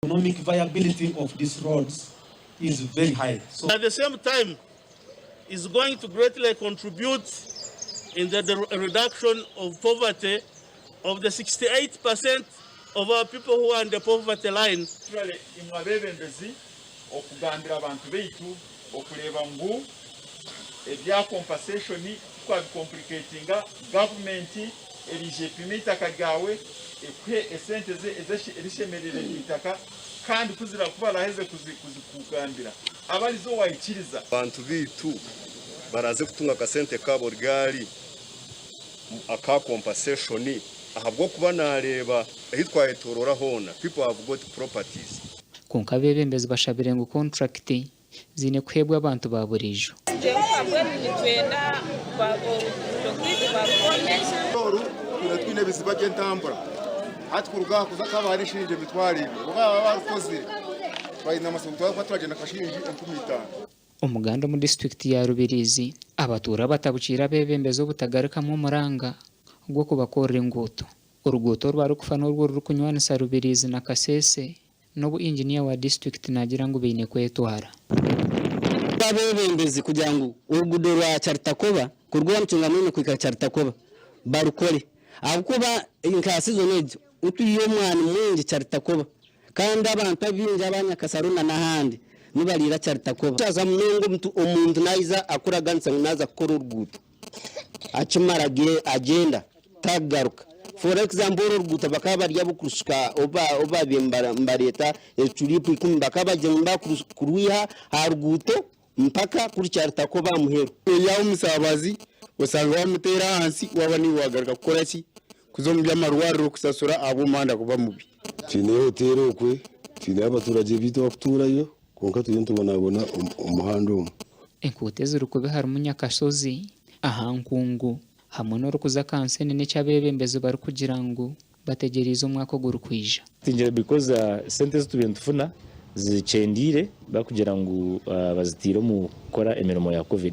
economic viability of these roads is very high. So at the same time, is going to greatly contribute in the reduction of poverty of the 68% of our people who are on the poverty line. Okugambira abantu beitu okuleba ngu ebya compensation kwa complicatinga government elije pimita kagawe ekwe esente erishemerere itaka kandi kuzira kubala heze kuzikugambira abalizo wayikiriza abantu bitu baraze kutunga kasente kabo ryali aka compensation ahabwo kuba nareba ahitwaye torora hona people have got properties konka bebembezi bashabire ngo contract zine kwebwa abantu baburijo twine biziba gentambura atkuruga kuza kabari shinje bitwari baba bakoze bayina amasubutwa kwaturagenda kashinje 15. Umuganda mu district ya Rubirizi abatura batabukira bebembezo butagaruka mu muranga gwo kubakorera inguto uruguto rwa rukufana urwo rukunywanisa Rubirizi na Kasese nobu engineer wa district nagira ngo bine kwetwara babembezi kugira ngo urugudo rwa Chartakoba kurwa mtungamene kwika Chartakoba barukore akuba inkasi zonejo utuye mwana mwingi Chartakoba kandi abantu abinja abanyakasaruna nahandi nibalira Chartakoba taza mungu umuntu nayiza akuraganisa naza gukora urugudo acimaragiye agenda tagaruka. For example, uruguta bakaba rya bukurushika oba bembareta etulipu 10 bakaba jemba kuruiha haruguto mpaka kuri Chartakoba muhero yawo musabazi usanga bamutera hansi wabani wagaruka gukora ki kuzombya marwaro kusasura abo manda kuba mubi tine hotero okwe tine abaturage bito bakuturayo konka tuyo tubonabona umuhando enkote zirukube hari munyakasozi ahankungu hamwe no rukuza kansene n'icabebembeze bari kugira ngo bategerize umwaka gurukwija tinjira because sente zitubentufuna zicendire bakugira ngo bazitiro mu kora emirimo ya covid.